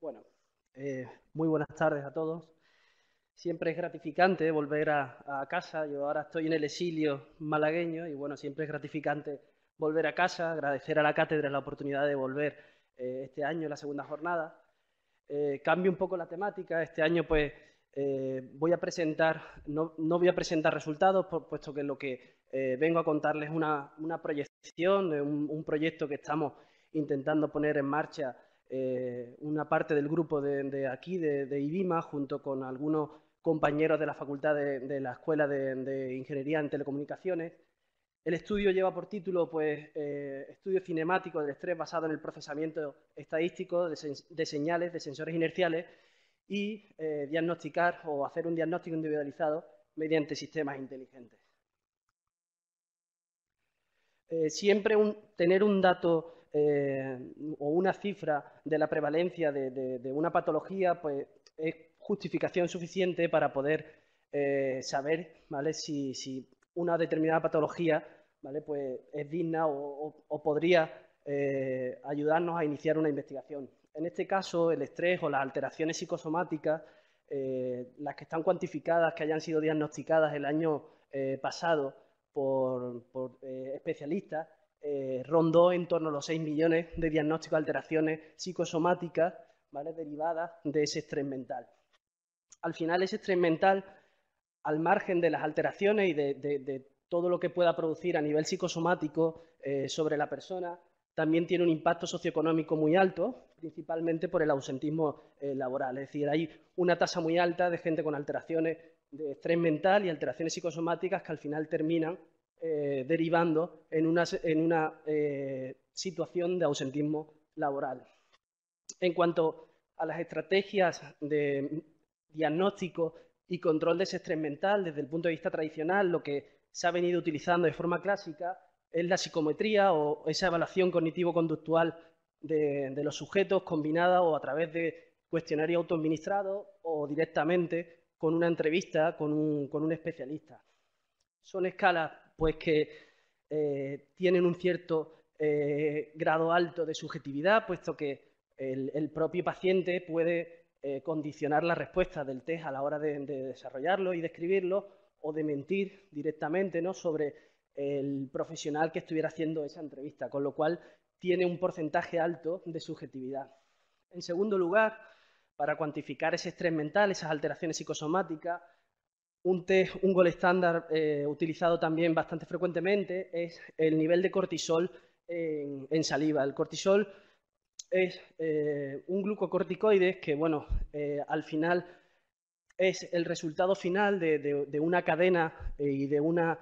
Bueno, muy buenas tardes a todos. Siempre es gratificante volver a casa. Yo ahora estoy en el exilio malagueño y bueno, siempre es gratificante volver a casa, agradecer a la cátedra la oportunidad de volver este año, la segunda jornada. Cambio un poco la temática. Este año pues voy a presentar, no voy a presentar resultados, puesto que lo que vengo a contarles es una proyección de un proyecto que estamos intentando poner en marcha una parte del grupo de aquí, de IBIMA, junto con algunos compañeros de la Facultad de la Escuela de Ingeniería en Telecomunicaciones. El estudio lleva por título pues, Estudio cinemático del estrés basado en el procesamiento estadístico de señales de sensores inerciales y diagnosticar o hacer un diagnóstico individualizado mediante sistemas inteligentes. Siempre tener un dato o una cifra de la prevalencia de una patología pues, es justificación suficiente para poder saber, ¿vale?, si una determinada patología, ¿vale?, pues, es digna o podría ayudarnos a iniciar una investigación. En este caso, el estrés o las alteraciones psicosomáticas, las que están cuantificadas, que hayan sido diagnosticadas el año pasado, por especialistas, rondó en torno a los 6 millones de diagnósticos de alteraciones psicosomáticas, ¿vale?, derivadas de ese estrés mental. Al final, ese estrés mental, al margen de las alteraciones y de todo lo que pueda producir a nivel psicosomático sobre la persona, también tiene un impacto socioeconómico muy alto, principalmente por el ausentismo laboral. Es decir, hay una tasa muy alta de gente con alteraciones de estrés mental y alteraciones psicosomáticas que al final terminan derivando en una situación de ausentismo laboral. En cuanto a las estrategias de diagnóstico y control de ese estrés mental, desde el punto de vista tradicional, lo que se ha venido utilizando de forma clásica es la psicometría o esa evaluación cognitivo-conductual de los sujetos combinada o a través de cuestionario autoadministrado o directamente con una entrevista con un especialista. Son escalas pues, que tienen un cierto grado alto de subjetividad, puesto que el propio paciente puede condicionar la respuesta del test a la hora de desarrollarlo y describirlo, o de mentir directamente, ¿no?, sobre el profesional que estuviera haciendo esa entrevista, con lo cual tiene un porcentaje alto de subjetividad. En segundo lugar, para cuantificar ese estrés mental, esas alteraciones psicosomáticas, un test, un gol estándar utilizado también bastante frecuentemente es el nivel de cortisol en saliva. El cortisol es un glucocorticoide que, bueno, al final es el resultado final de una cadena y de una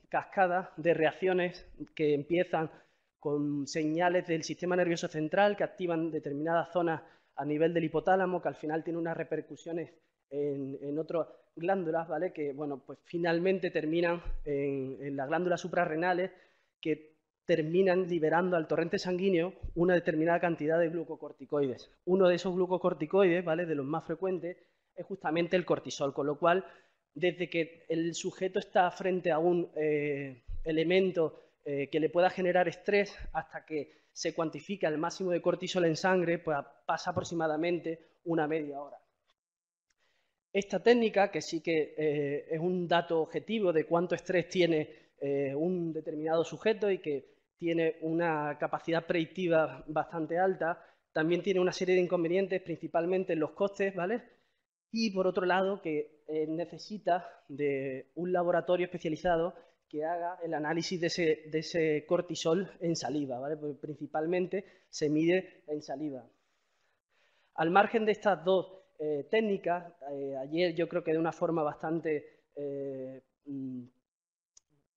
cascada de reacciones que empiezan con señales del sistema nervioso central que activan determinadas zonas a nivel del hipotálamo, que al final tiene unas repercusiones en otras glándulas, ¿vale?, que, bueno, pues finalmente terminan en las glándulas suprarrenales, que terminan liberando al torrente sanguíneo una determinada cantidad de glucocorticoides. Uno de esos glucocorticoides, ¿vale?, de los más frecuentes, es justamente el cortisol, con lo cual, desde que el sujeto está frente a un elemento que le pueda generar estrés hasta que se cuantifica el máximo de cortisol en sangre, pues pasa aproximadamente una media hora. Esta técnica, que sí que es un dato objetivo de cuánto estrés tiene un determinado sujeto y que tiene una capacidad predictiva bastante alta, también tiene una serie de inconvenientes, principalmente en los costes, ¿vale? Y por otro lado, que necesita de un laboratorio especializado que haga el análisis de ese cortisol en saliva, ¿vale? Porque principalmente se mide en saliva. Al margen de estas dos técnicas, ayer yo creo que de una forma bastante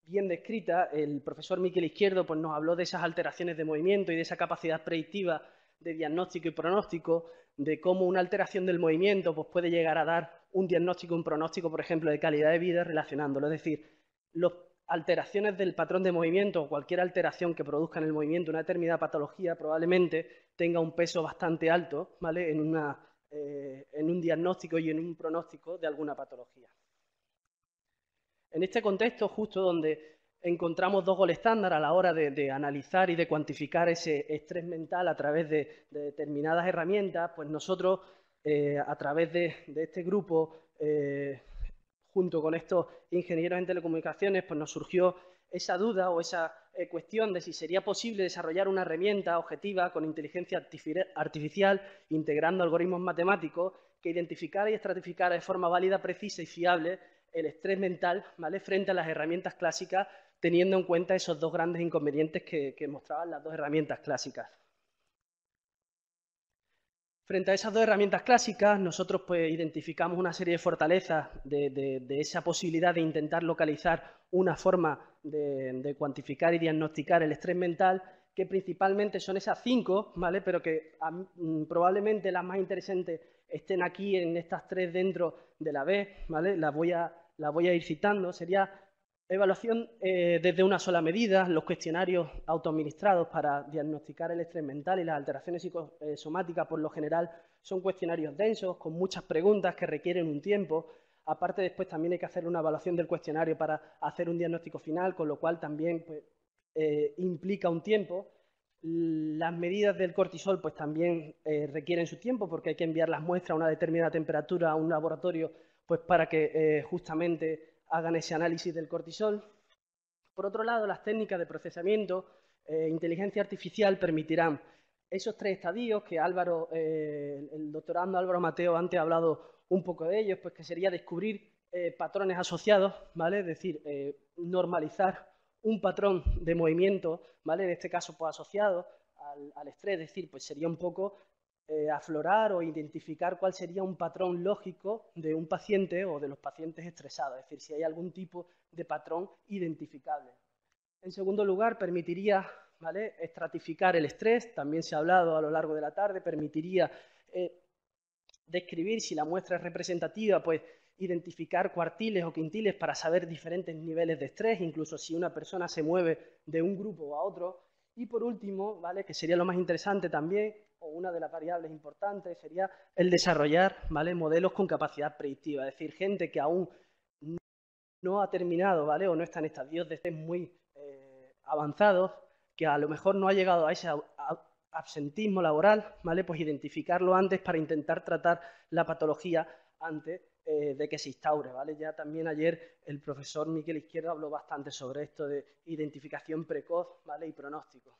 bien descrita, el profesor Miquel Izquierdo pues, nos habló de esas alteraciones de movimiento y de esa capacidad predictiva de diagnóstico y pronóstico, de cómo una alteración del movimiento pues, puede llegar a dar un diagnóstico, un pronóstico, por ejemplo, de calidad de vida relacionándolo. Es decir, las alteraciones del patrón de movimiento o cualquier alteración que produzca en el movimiento una determinada patología probablemente tenga un peso bastante alto, ¿vale?, en un diagnóstico y en un pronóstico de alguna patología. En este contexto, justo donde encontramos dos gold estándar a la hora de analizar y de cuantificar ese estrés mental a través de determinadas herramientas. Pues nosotros, a través de este grupo, junto con estos ingenieros en telecomunicaciones, pues nos surgió esa duda o esa cuestión de si sería posible desarrollar una herramienta objetiva con inteligencia artificial, integrando algoritmos matemáticos, que identificara y estratificara de forma válida, precisa y fiable el estrés mental, ¿vale?, frente a las herramientas clásicas, teniendo en cuenta esos dos grandes inconvenientes que mostraban las dos herramientas clásicas. Frente a esas dos herramientas clásicas, nosotros pues identificamos una serie de fortalezas de esa posibilidad de intentar localizar una forma de cuantificar y diagnosticar el estrés mental, que principalmente son esas 5, ¿vale?, pero que probablemente las más interesantes estén aquí en estas 3 dentro de la B, ¿vale? Las voy a ir citando. Sería evaluación desde una sola medida, los cuestionarios autoadministrados para diagnosticar el estrés mental y las alteraciones psicosomáticas, por lo general, son cuestionarios densos, con muchas preguntas que requieren un tiempo. Aparte, después también hay que hacer una evaluación del cuestionario para hacer un diagnóstico final, con lo cual también pues, implica un tiempo. Las medidas del cortisol pues también requieren su tiempo, porque hay que enviar las muestras a una determinada temperatura a un laboratorio pues para que justamente hagan ese análisis del cortisol. Por otro lado, las técnicas de procesamiento, inteligencia artificial, permitirán esos 3 estadios que Álvaro, el doctorando Álvaro Mateo antes ha hablado un poco de ellos, pues que sería descubrir patrones asociados, ¿vale? Es decir, normalizar un patrón de movimiento, ¿vale?, en este caso pues asociado al estrés, es decir, pues sería un poco aflorar o identificar cuál sería un patrón lógico de un paciente o de los pacientes estresados, es decir, si hay algún tipo de patrón identificable. En segundo lugar, permitiría, ¿vale?, estratificar el estrés, también se ha hablado a lo largo de la tarde, permitiría describir si la muestra es representativa, pues identificar cuartiles o quintiles para saber diferentes niveles de estrés, incluso si una persona se mueve de un grupo a otro. Y por último, ¿vale?, que sería lo más interesante también, o una de las variables importantes, sería el desarrollar, ¿vale?, modelos con capacidad predictiva, es decir, gente que aún no ha terminado, ¿vale?, o no está en estadios de estrés muy avanzados, que a lo mejor no ha llegado a ese absentismo laboral, ¿vale?, pues identificarlo antes para intentar tratar la patología antes de que se instaure, ¿vale? Ya también ayer el profesor Miquel Izquierdo habló bastante sobre esto de identificación precoz, ¿vale?, y pronóstico.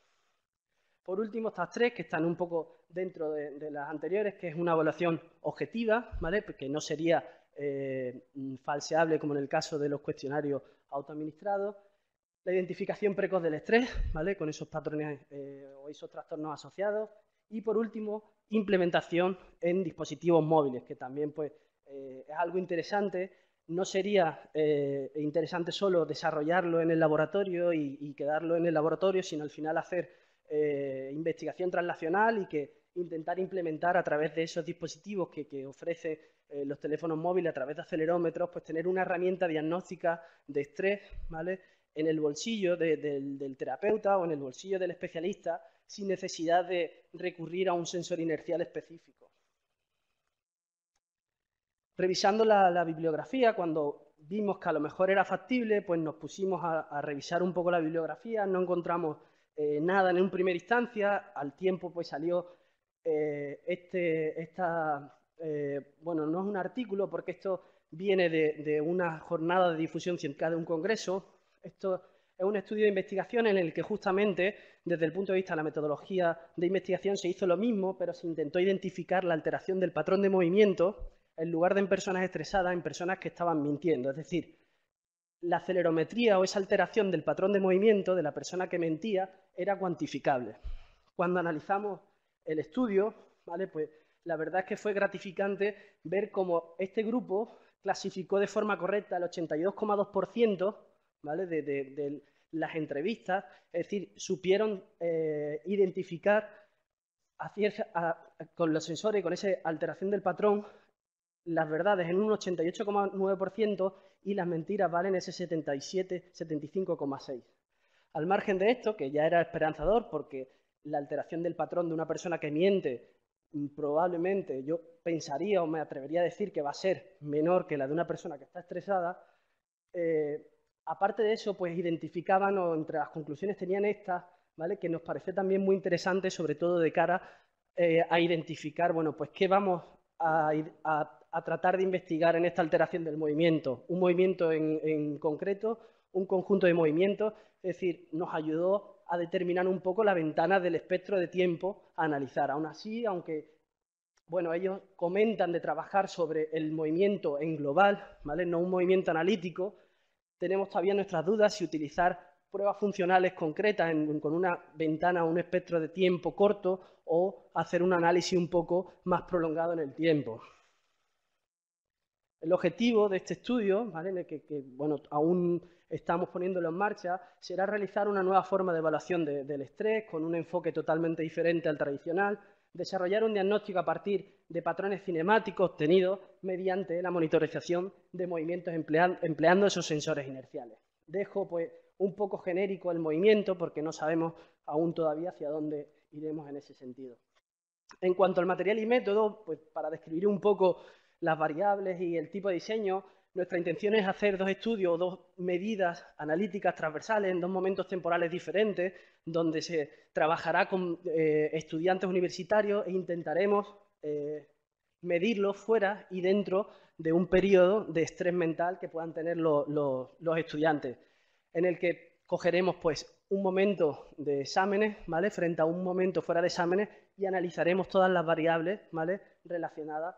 Por último, estas 3, que están un poco dentro de las anteriores, que es una evaluación objetiva, ¿vale?, porque no sería falseable como en el caso de los cuestionarios autoadministrados. La identificación precoz del estrés, ¿vale?, con esos patrones o esos trastornos asociados. Y por último, implementación en dispositivos móviles, que también pues, es algo interesante. No sería interesante solo desarrollarlo en el laboratorio y quedarlo en el laboratorio, sino al final hacer investigación translacional y que intentar implementar a través de esos dispositivos que ofrecen los teléfonos móviles a través de acelerómetros, pues tener una herramienta diagnóstica de estrés, ¿vale?, en el bolsillo del terapeuta o en el bolsillo del especialista, sin necesidad de recurrir a un sensor inercial específico. Revisando la bibliografía, cuando vimos que a lo mejor era factible, pues nos pusimos a revisar un poco la bibliografía, no encontramos nada en primera instancia, al tiempo pues salió bueno, no es un artículo porque esto viene de una jornada de difusión científica de un congreso. Esto es un estudio de investigación en el que justamente desde el punto de vista de la metodología de investigación se hizo lo mismo, pero se intentó identificar la alteración del patrón de movimiento en lugar de en personas estresadas, en personas que estaban mintiendo. Es decir, la acelerometría o esa alteración del patrón de movimiento de la persona que mentía era cuantificable. Cuando analizamos el estudio, ¿vale?, pues la verdad es que fue gratificante ver cómo este grupo clasificó de forma correcta el 82,2%, ¿vale?, de las entrevistas, es decir, supieron identificar con los sensores y con esa alteración del patrón las verdades en un 88,9% y las mentiras valen ese 75,6%. Al margen de esto, que ya era esperanzador porque la alteración del patrón de una persona que miente probablemente yo pensaría o me atrevería a decir que va a ser menor que la de una persona que está estresada, Aparte de eso, pues identificaban, o entre las conclusiones tenían estas, ¿vale? Que nos parece también muy interesante, sobre todo de cara a identificar, bueno, pues qué vamos a tratar de investigar en esta alteración del movimiento. Un movimiento en concreto, un conjunto de movimientos, es decir, nos ayudó a determinar un poco la ventana del espectro de tiempo a analizar. Aún así, aunque, bueno, ellos comentan de trabajar sobre el movimiento en global, ¿vale? No un movimiento analítico, tenemos todavía nuestras dudas si utilizar pruebas funcionales concretas con una ventana o un espectro de tiempo corto o hacer un análisis un poco más prolongado en el tiempo. El objetivo de este estudio, ¿vale? que bueno, aún estamos poniéndolo en marcha, será realizar una nueva forma de evaluación del estrés con un enfoque totalmente diferente al tradicional, desarrollar un diagnóstico a partir de patrones cinemáticos obtenidos mediante la monitorización de movimientos empleando esos sensores inerciales. Dejo pues un poco genérico el movimiento porque no sabemos aún todavía hacia dónde iremos en ese sentido. En cuanto al material y método, pues para describir un poco las variables y el tipo de diseño, nuestra intención es hacer dos estudios, dos medidas analíticas transversales en dos momentos temporales diferentes, donde se trabajará con estudiantes universitarios e intentaremos medirlos fuera y dentro de un periodo de estrés mental que puedan tener los estudiantes, en el que cogeremos pues un momento de exámenes, ¿vale? Frente a un momento fuera de exámenes y analizaremos todas las variables, ¿vale? Relacionadas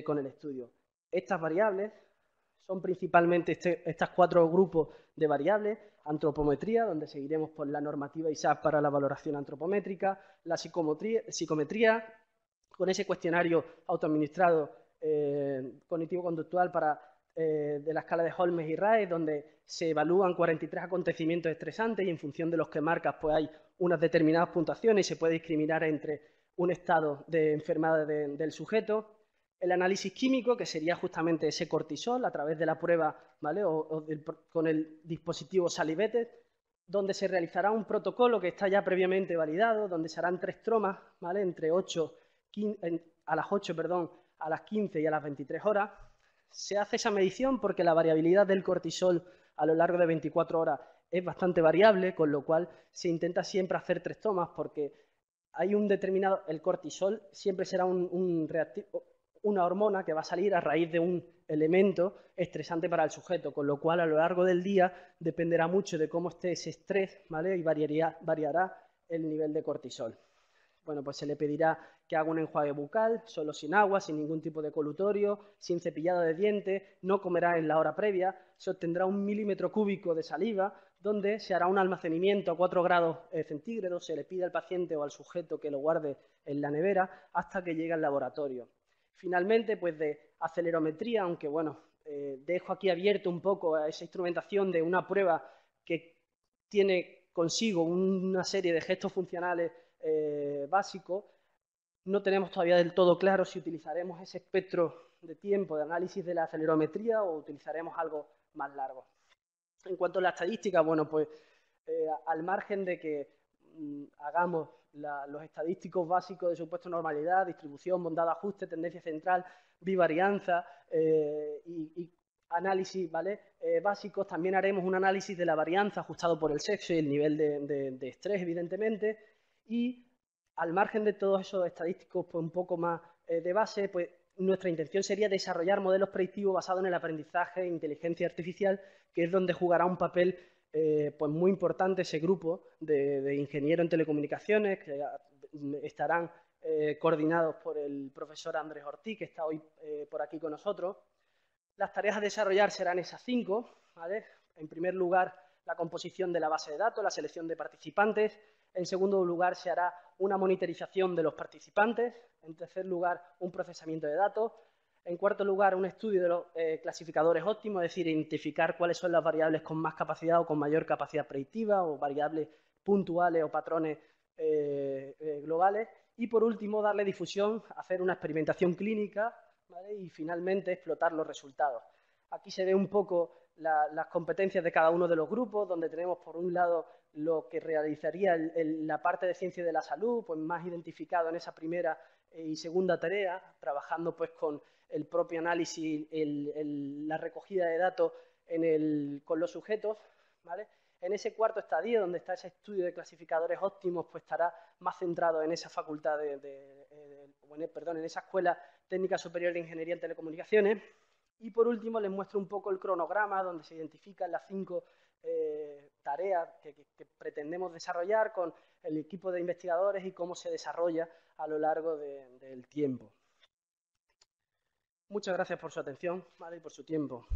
con el estudio. Estas variables son principalmente estos cuatro grupos de variables: antropometría, donde seguiremos por la normativa ISAP para la valoración antropométrica, la psicometría con ese cuestionario autoadministrado cognitivo-conductual de la escala de Holmes y Rae, donde se evalúan 43 acontecimientos estresantes y en función de los que marcas pues hay unas determinadas puntuaciones y se puede discriminar entre un estado de enfermedad del sujeto. El análisis químico, que sería justamente ese cortisol a través de la prueba, ¿vale? Con el dispositivo Salivetes, donde se realizará un protocolo que está ya previamente validado, donde se harán 3 tromas, ¿vale? Entre 8, a las 8, perdón, a las 15 y a las 23 horas. Se hace esa medición porque la variabilidad del cortisol a lo largo de 24 horas es bastante variable, con lo cual se intenta siempre hacer 3 tomas porque hay un determinado, el cortisol siempre será una hormona que va a salir a raíz de un elemento estresante para el sujeto, con lo cual a lo largo del día dependerá mucho de cómo esté ese estrés, ¿vale? Y variará el nivel de cortisol. Bueno, pues se le pedirá que haga un enjuague bucal, solo sin agua, sin ningún tipo de colutorio, sin cepillado de dientes, no comerá en la hora previa, se obtendrá 1 milímetro cúbico de saliva, donde se hará un almacenamiento a 4 grados centígrados, se le pide al paciente o al sujeto que lo guarde en la nevera hasta que llegue al laboratorio. Finalmente, pues de acelerometría, aunque bueno, dejo aquí abierto un poco a esa instrumentación de una prueba que tiene consigo una serie de gestos funcionales básico, no tenemos todavía del todo claro si utilizaremos ese espectro de tiempo de análisis de la acelerometría o utilizaremos algo más largo. En cuanto a la estadística, bueno, pues al margen de que hagamos los estadísticos básicos de supuesto normalidad, distribución, bondad, ajuste, tendencia central, bivarianza y análisis, ¿vale? Básicos, también haremos un análisis de la varianza ajustado por el sexo y el nivel de estrés, evidentemente, y al margen de todos esos estadísticos pues, un poco más de base, pues nuestra intención sería desarrollar modelos predictivos basados en el aprendizaje e inteligencia artificial, que es donde jugará un papel pues muy importante ese grupo de ingenieros en telecomunicaciones, que estarán coordinados por el profesor Andrés Ortiz, que está hoy por aquí con nosotros. Las tareas a desarrollar serán esas 5, ¿vale? En primer lugar, la composición de la base de datos, la selección de participantes. En segundo lugar, se hará una monitorización de los participantes. En tercer lugar, un procesamiento de datos. En cuarto lugar, un estudio de los clasificadores óptimos, es decir, identificar cuáles son las variables con más capacidad o con mayor capacidad predictiva, o variables puntuales o patrones globales. Y por último, darle difusión, hacer una experimentación clínica, ¿vale? Y finalmente explotar los resultados. Aquí se ve un poco las competencias de cada uno de los grupos, donde tenemos por un lado lo que realizaría la parte de ciencia de la salud, pues más identificado en esa primera y segunda tarea, trabajando pues con el propio análisis, la recogida de datos con los sujetos, ¿vale? En ese cuarto estadio, donde está ese estudio de clasificadores óptimos, pues estará más centrado en esa facultad en esa Escuela Técnica Superior de Ingeniería en Telecomunicaciones. Y por último les muestro un poco el cronograma donde se identifican las 5 tareas que pretendemos desarrollar con el equipo de investigadores y cómo se desarrolla a lo largo del tiempo. Muchas gracias por su atención, ¿vale? Y por su tiempo.